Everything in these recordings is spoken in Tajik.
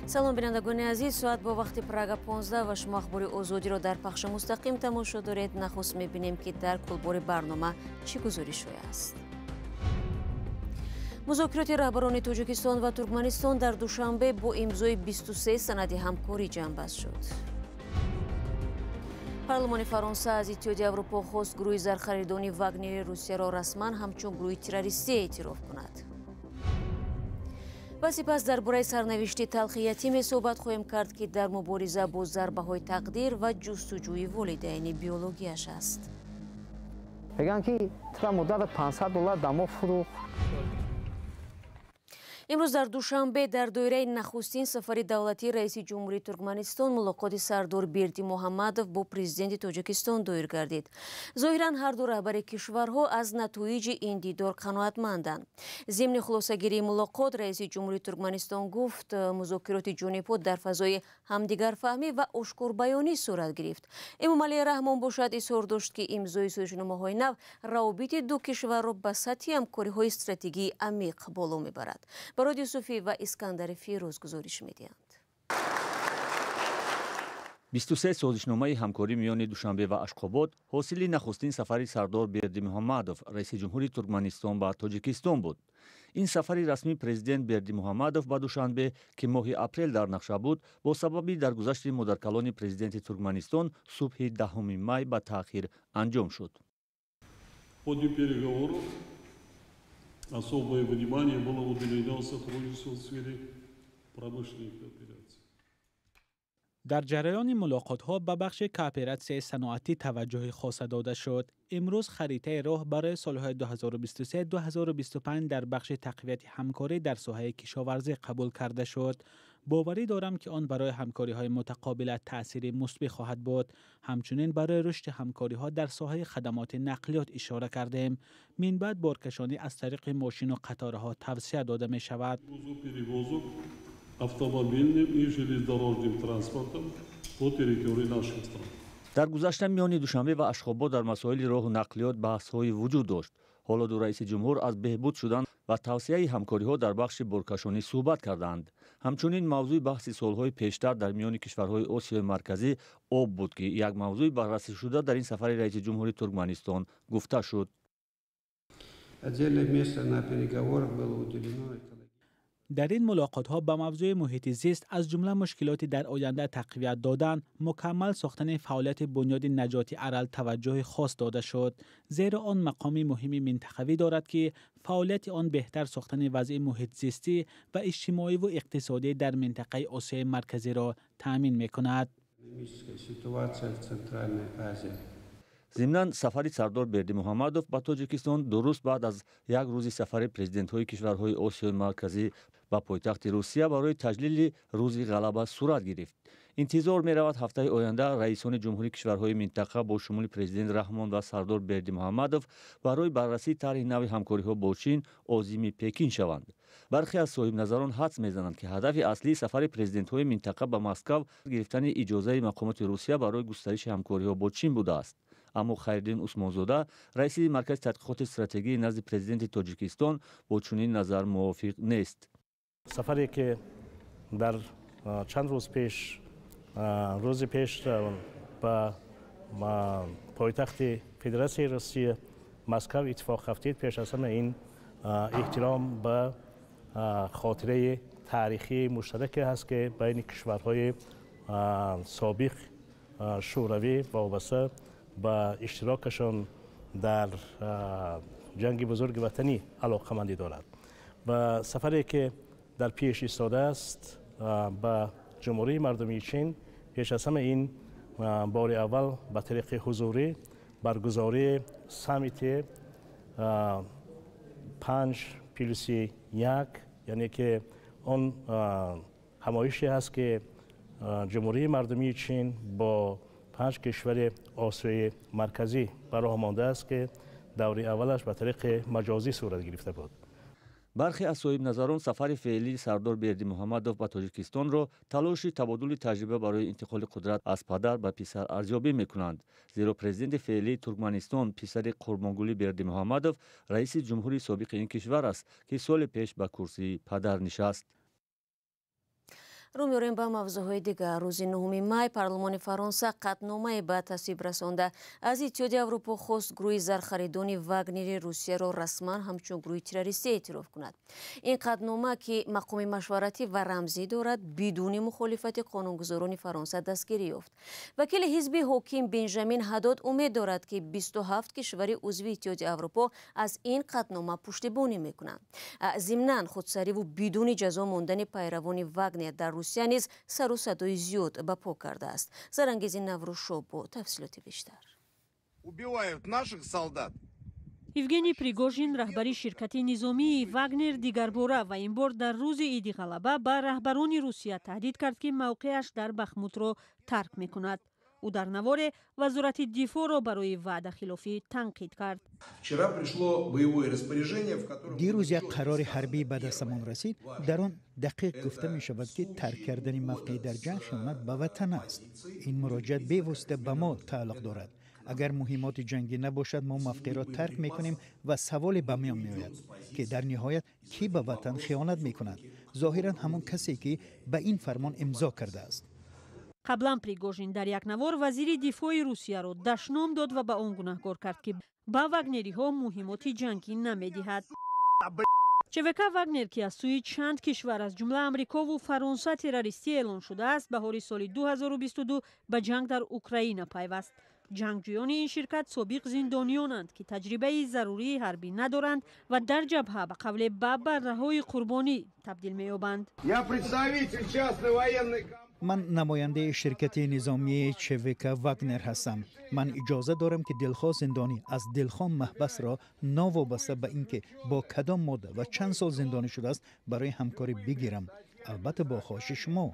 салом бинандагони азиз, соат бо вақти Прага 15 ва шумо ахбори озодиро дар пахши мустақим тамошо доред. Нахуст мебинем ки дар кулбори барнома чӣ гузоришҳое аст. музокироти раҳбарони Тоҷикистон ва Туркманистон дар душанбе бо имзои 23 санади ҳамкорӣ ҷамъбаст шуд. парлумони Фаронса аз Иттиҳоди Аврупо хост гурӯҳи зархаридони Вагнери Русияро расман ҳамчун гурӯҳи террористӣ эътироф кунад. ва сипас дар бораи сарнавишти талхи ятиме суҳбат хоҳем кард ки дар мубориза бо зарбаҳои тақдир ва ҷустуҷӯи волидайни биологияш аст. мегӯянд ки тра муддати $500 дар моҳ фурӯхт. имрӯз дар душанбе дар доираи нахустин сафари давлатии раиси ҷумҳурии Туркманистон мулоқоти сардор Берди Муҳаммадов бо президенти Тоҷикистон доир гардид. зоҳиран ҳар ду раҳбари кишварҳо аз натоиҷи ин дидор қаноатманданд. зимни хулосагирии мулоқот раиси ҷумҳурии Туркманистон гуфт музокироти ҷонибҳо дар фазои ҳамдигарфаҳмӣ ва ошкорбаёнӣ сурат гирифт. Эмомалӣ Раҳмон бошад изҳор дошт ки имзои соҳишномаҳои нав равобити ду кишварро ба сатҳи ҳамкориҳои стратегии амиқ боло мебарад. Барод Юсуфӣ ва Искандари Фирӯз гузориш медиҳанд. 23 созишномаи ҳамкорӣ миёни Душанбе ва Ашхобод ҳосили нахустин сафари сардор Берди Муҳаммадов, раиси ҷумҳурии Туркманистон ба Тоҷикистон буд. ин сафари расмии президент Берди Муҳаммадов ба Душанбе, ки моҳи апрел дар нақша буд, бо сабаби даргузашти модаркалони президенти Туркманистон субҳи 10 май ба таъхир анҷом шуд. Особое внимание было уделено сотрудничеству в сфере промышленной кооперации. дар ҷараёни мулоқотҳо ба бахши кооператсияи саноатӣ таваҷҷӯҳи хоса дода шуд. имрӯз харитаи роҳ барои солҳои 2023-2025 дар бахши тақвияти ҳамкорӣ дар соҳаи кишоварзӣ қабул карда шуд. боварӣ дорам ки он барои ҳамкориҳои мутақобила таъсири мусбӣ хоҳад буд. ҳамчунин барои рушди ҳамкориҳо дар соҳаи хадамоти нақлиёт ишора кардем. минбаъд боркашонӣ аз тариқи мошину қатораҳо тавсия дода мешавад. Автомобильным и железнодорожным транспортом по территории нашей страны. дар гузашта миёни Душанбе ва Ашхобод дар масоили роҳу нақлиёт баҳсҳои вуҷуд дошт. ҳоло ду раиси ҷумҳур аз беҳбуд шудан ва тавсияи ҳамкориҳо дар бахши боркашонӣ суҳбат карданд. ҳамчунин мавзӯи баҳси солҳои пештар дар миёни кишварҳои Осиёи марказӣ об буд, ки як мавзӯи баррасишуда дар ин сафари раиси ҷумҳурии Туркманистон гуфта шуд. Отдельное место на переговорах было уделено дар ин мулоқотҳо ба мавзӯи муҳити зист аз ҷумла мушкилоти дар оянда тақвият додан, мукаммал сохтани фаъолияти бунёди наҷоти арал таваҷҷӯҳи хос дода шуд, зеро он мақоми муҳими минтақавӣ дорад ки фаъолияти он беҳтар сохтани вазъи муҳитзистӣ ва иҷтимоиву иқтисодӣ дар минтақаи Осияи марказиро таъмин мекунад. зимнан сафари сардор Берди Муҳаммадов ба Тоҷикистон дуруст баъд аз як рӯзи сафари президентҳои кишварҳои Осиёи марказӣ ба пойтахти Русия барои таҷлили рӯзи ғалаба сурат гирифт. интизор меравад ҳафтаи оянда раисони ҷумҳурии кишварҳои минтақа бо шумули президент Раҳмон ва сардор Берди Муҳаммадов барои баррасии тарҳи нави ҳамкориҳо бо Чин озими Пекин шаванд. бархе аз соҳибназарон ҳадс мезананд, ки ҳадафи аслии сафари президентҳои минтақа ба Москав гирифтани иҷозаи мақомоти Русия барои густариши ҳамкориҳо бо Чин будааст. аммо Хайриддин Усмонзода, раиси маркази тадқиқоти стратегӣ назди президенти Тоҷикистон бо чунин назар мувофиқ нест. сафаре ки дар чанд рӯз пеш рӯзи пеш ба пойтахти Федератсияи Русия Москав иттифоқ афтид, пеш аз ҳама ин эҳтиром ба хотираи таърихии муштараке ҳаст ки байни кишварҳои собиқ шӯравӣ вобаста ба иштирокашон дар ҷанги бузурги ватанӣ алоқамандӣ дорад. ва сафаре ки дар пеш истодааст ба ҷумҳурии мардумии Чин, пеш аз ҳама ин бори аввал ба тариқи ҳузурӣ баргузории саммити 5+1, яъне ки он ҳамоише ҳаст ки ҷумҳурии мардумии Чин бо 5 кишвари Осиёи марказӣ бароҳ мондааст ки даври аввалаш ба тариқи маҷозӣ сурат гирифта буд. бархе аз соҳибназарон сафари феълии сардор Берди Муҳаммадов ба Тоҷикистонро талоши табодули таҷриба барои интиқоли қудрат аз падар ба писар арзёбӣ мекунанд, зеро президенти феълии Туркманистон писари Қурбонгулӣ Берди Муҳаммадов раиси ҷумҳурии собиқи ин кишвар аст, ки соли пеш ба курсии падар нишаст. رو می‌آوریم به موضوعهای دیگر. روز 9 مای پارلمان فرانسه قطعنامه به تصویب رسانده. از اتحادیه اروپا خواست گروه زرخریدان واگنر روسیه را رسما همچون گروه تروریستی اعتراف کند. این قطعنامه که مقام مشورتی و رمزی دارد بدون مخالفت قانونگذاران فرانسه دستگیری یافت. وکیل حزب حاکم بنجامین حداد امید دارد که 27 کشور عضو اتحادیه اروپا از این قطعنامه پشتیبانی میکنند. ضمناً خودسری و بدون جزا ماندن پیروان واگنر در روسیه نیز سر و صدای زیاد به پا کرده است. زرانگیز نوروشو با تفصیلات بیشتر. евгений пригожин раҳбари ширкати низомии вагнер дигарбора ва ин бор дар рӯзи иди ғалаба ба раҳбарони русия таҳдид кард ки мавқеаш дар бахмутро тарк мекунад. ӯ дар наворе вазорати дифоъро барои ваъдахилофӣ танқид кард. дирӯз як қарори ҳарбӣ ба дастамон расид. дар он дақиқ гуфта мешавад ки тарк кардани мавқеъ дар ҷанг хиёнат ба ватан аст. ин муроҷиат бевосита ба мо тааллуқ дорад. агар муҳимоти ҷангӣ набошад мо мавқеъро тарк мекунем ва саволе ба миён меояд ки дар ниҳоят кӣ ба ватан хиёнат мекунад? зоҳиран ҳамон касе ки ба ин фармон имзо кардааст. қаблан пригожин дар як навор вазири дифоъи русияро дашном дод ва ба он гунаҳгор кард ки ба вагнериҳо муҳимоти ҷангӣ намедиҳад. чвк вагнер ки аз сӯи чанд кишвар аз ҷумла амрикову фаронса террористӣ эълон шудааст баҳори соли 2022 ба ҷанг дар украина пайваст. ҷангҷӯёни ин ширкат собиқ зиндонiyonанд ки таҷрибаи зарурии ҳарбӣ надоранд ва дар ҷабҳа ба қавле ба барраҳои қурбонӣ табдил меёбанд. ман намояндаи ширкати низомии ЧВК Вагнер ҳастам. ман иҷоза дорам ки дилхоҳ зиндонӣ аз дилхоҳ маҳбасро новобаста ба ин ки бо кадом модда ва чанд сол зиндонӣ шудааст барои ҳамкорӣ бигирам. албатта бо хоҳиши шумо.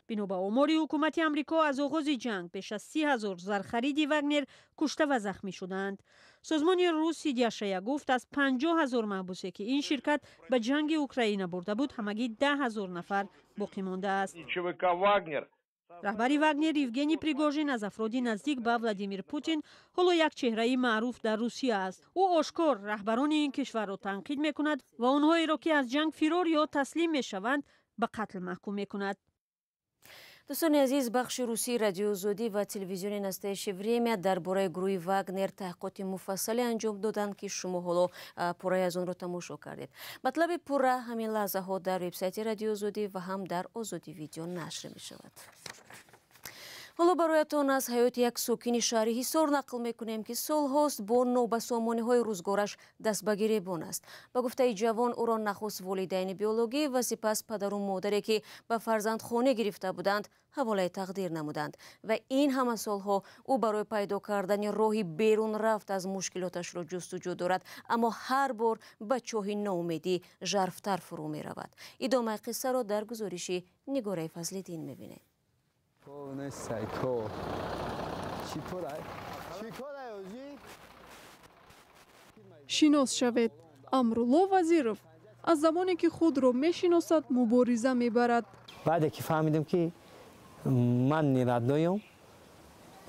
бино ба омори ҳукумати амрико аз оғози ҷанг беш аз 30,000 зархариди вагнер кушта ва захмӣ шуданд. созмони рус идияшая гуфт аз 50,000 маҳбусе ки ин ширкат ба ҷанги украина бурда буд ҳамагӣ 10,000 нафар боқӣ мондааст. раҳбари вагнер евгений пригожин аз афроди наздик ба владимир путин ҳоло як чеҳраи маъруф дар русия аст. ӯ ошкор раҳбарони ин кишварро танқид мекунад ва онҳоеро ки аз ҷанг фирор ё таслим мешаванд ба қатл маҳкум мекунад. دوستان عزیز، بخش روسی رادیو زودی و تلویزیون نستایش وریمیا درباره گروه واگنر تحقیقات مفصلی انجام دادند که شما حالا پوره از اون رو تماشا کردید. مطلب پوره همین لحظه ها در وبسایت رادیو زودی و هم در آزادی ویدیو نشر می شود. حالا برایتان از حیات یک ساکن شهری حصار نقل میکنیم که سالهاست با نابسامانی‌های روزگارش دست به گریبان است. با گفته جوان او را نخست والدین بیولوژی و سپس پدر و مادری که به فرزند خانه گرفته بودند حواله تقدیر نمودند و این همه سالها او برای پیدا کردن راهی بیرون رفت از مشکلاتش را جستجو دارد، اما هر بار به چاه ناامیدی ژرف‌تر فرو می رود. ادامه قصه را در گزارش نگاره فضل‌الدین می‌بینیم. шинос шавед. амрулло вазиров аз замоне ки худро мешиносад мубориза мебарад. баъде ки фаҳмидам ки ман ниродоям,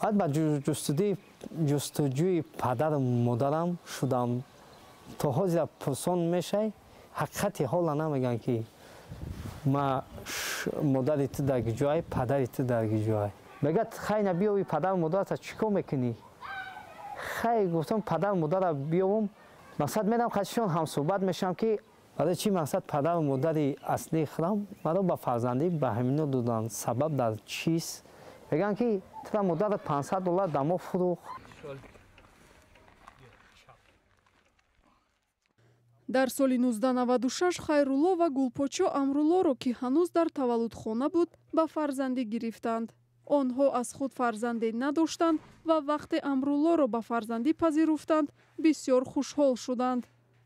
баъд ба ҷустуҷӯи падару модарам шудам. то ҳозир пурсон мешавад, ҳақиқати ҳола намегӯям ки ма модари ту дар гиҷоай, падари ту дар гиҷоай. мегӯяд хай на биёви падару модарата чӣ кор мекунӣ? хай гуфтам падару модарро биёвам, мақсад мерам қатишон ҳамсӯҳбат мешавам ки барои чӣ мақсад падару модари аслии худам маро ба фарзандӣ ба ҳамино доданд. сабаб дар чист? мегӯям ки тра модарат $500 дар моҳ фурӯхт. дар соли 1996 хайрулло ва гулпочо амруллоро ки ҳанӯз дар таваллудхона буд ба фарзандӣ гирифтанд. онҳо аз худ фарзанде надоштанд ва вақте амруллоро ба фарзандӣ пазируфтанд бисёр хушҳол шуданд.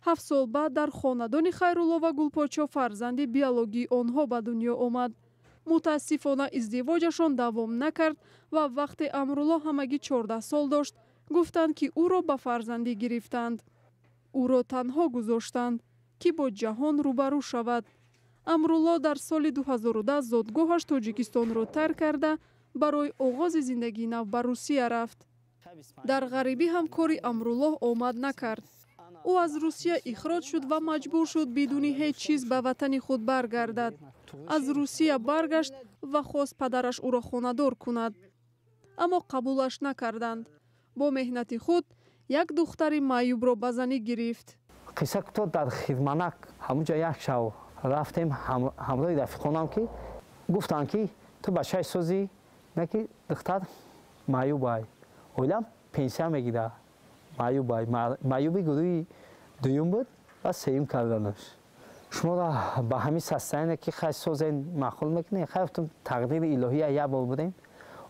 7 сол баъд дар хонадони хайрулло ва гулпочо фарзанди биологии онҳо ба дунё омад. мутаассифона издивоҷашон давом накард ва вақте амрулло ҳамагӣ 14 сол дошт, гуфтанд ки ӯро ба фарзандӣ гирифтанд. ӯро танҳо гузоштанд ки бо ҷаҳон рӯбарӯ шавад. амрулло дар соли 2010 зодгоҳаш тоҷикистонро тарк карда барои оғози зиндагии нав ба русия рафт. дар ғарибӣ ҳам кори амрулло омад накард. او از روسیه اخراج شد و مجبور شد بدون هیچ چیز به وطن خود برگردد. از روسیه برگشت و خواست پدرش او را خانه‌دار کند. اما قبولش نکردند. با مهنت خود یک دختر معیوب را به زنی گرفت. قصه تو در خدمانک همونجا یک شو رفتیم همراه رفیقانم که گفتن که تو بچه سوزی نکی دختر معیوب ای اولم پنسیه میگیره معیوبی گروهی دویم بود و سیم کردنش شما را به همین سستانه که خیلی سوزین مخول میکنه خیلی تقدیر الهی یک بار بودیم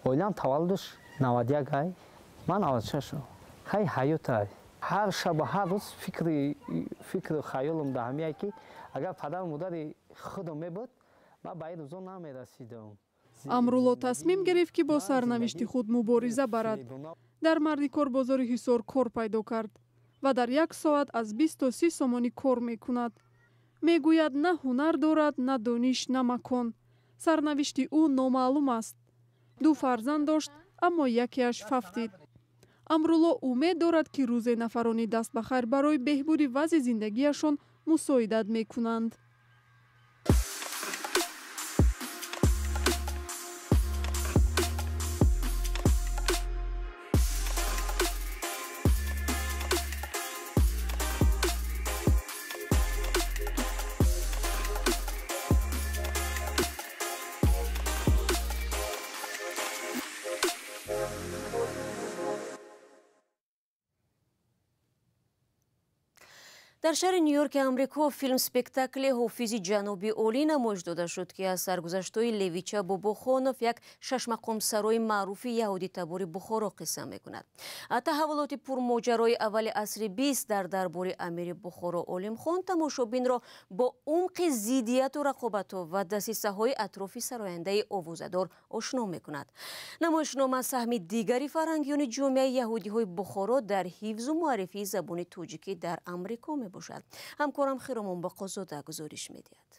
اولم تولدش 91 ای من 96 شدم خیلی حیات ای هر شب و هر روز فکر و خیالم در همیه که اگر پدر و مادر خودم میبود من به این روزا نمیرسیدم. امرالله تصمیم گرفت که با سرنوشت خود مبارزه برد. در مردیکار بازار حصار کار پیدا کرد و در یک ساعت از 20 تا 30 سومانی کار میکند. میگوید نه هنر دارد نه دانش نه مکان. سرنوشت او نامعلوم است. 2 فرزند داشت اما یکیش ففتید. امرالله امید دارد که روز نفرانی دست به خیر برای بهبود وضع زندگیشان مساعدت میکنند. در شهر نیویورک امریکا فیلم سپکتاکل حافظ جنوبی اولی نمایش داده شد که از سرگذشت‌های لیویچا باباخانوف یک ششمقام سرای معروف یهودی تبار بخارا قصه می‌کند. تحولات پرماجرای اول عصر 20 در دربار امیر بخارا عالم خان تماشابین را با عمق ضدیت و رقابت و دسیسه‌های اطراف سراینده آوازه‌دار آشنا می‌کند. نمایشنامه سهم دیگری فرهنگیان جامعه یهودی‌های بخارا در حفظ و معرفی زبان تاجیکی در امریکا باشد. همکارم خیرمان با قزاده گزارش می‌دهد.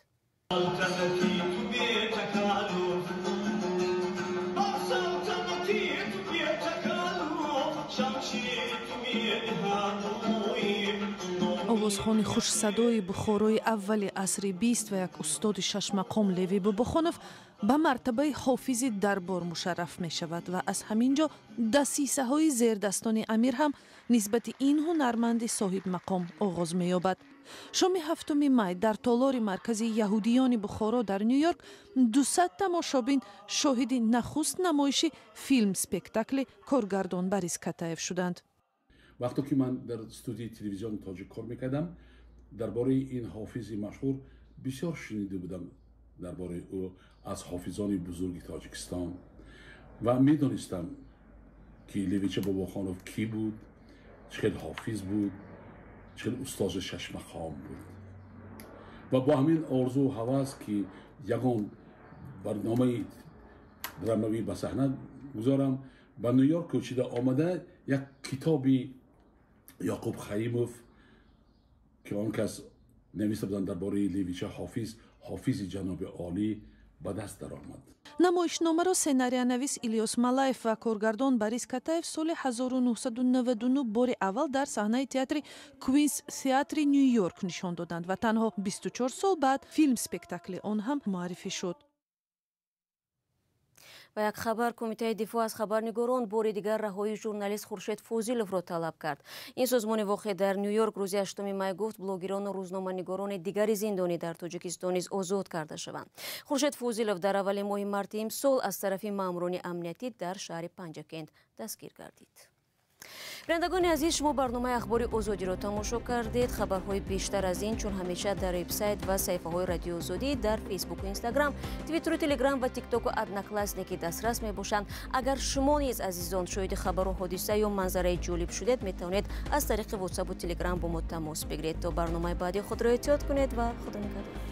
آوازخوان خوش صدای بخارای اول عصر 20 و یک استاد ششمقام لیوی باباخانوف به مرتبه حافظ دربار مشرف می شود و از همینجا دسیسه های زیردستان امیر هم نسبت این هنرمند صاحب مقام آغاز می یابد. شام 7 می در تالار مرکزی یهودیان بخارا در نیویورک 200 تماشابین شاهد نخست نمایش فیلم سپکتاکل کارگردان بریس کتایف شدند. وقتی که من در استودیوی تلویزیون تاجیک کار میکردم درباره این حافظ مشهور بسیار شنیده بودم درباره او از حافظان بزرگ تاجیکستان و میدانستم که لیویچا باباخانوف کی بود، چقدر حافظ بود، چقدر استاد ششمقام بود و با همین آرزو و هوس که یگان برنامه درامایی به صحنه گذارم به نیویورک کوچیده آمده یک کتابی یعقوب خیموف که آن کس نوشته بودند درباره لیویچا حافظ جناب عالی به دست درآمد. نمایشنامه را سناریونویس ایلیاس مالایف و کارگردان بریس کتایف سال 1999 بار اول در صحنه تئاتر کوینز تئاتر نیویورک نشان دادند و تنها 24 سال بعد فیلم سپکتاکل آن هم معرفی شد. و یک خبر کمیته دفاع از خبرنگاران بار دیگر رهایی ژورنالیست خورشید فوزیلوف را طلب کرد. این سازمان واقع در نیویورک روز 8 می گفت بلوگران و روزنامه‌نگاران دیگری زندانی در تاجیکستان نیز آزاد کرده شوند. خورشید فوزیلوف در اول ماه مارس امسال از طرف ماموران امنیتی در شهر پنجاکند دستگیر گردید. بینندگان عزیز، شما برنامه اخباری آزادی را تماشا کردید. خبرهای بیشتر از این چون همیشه در وبسایت و صفحه های رادیو آزادی در فیسبوک و اینستاگرام، توییتر و تلگرام و تیک تاک و ادناکلاسنیکی دسترس می باشند. اگر شما نیز عزیزان شاهد خبر و حادثه یا منظره جالب شدید می توانید از طریق واتساپ و تلگرام با ما تماس بگیرید. تا برنامه بعدی خود را احتیاط کنید و خدا نگهدار.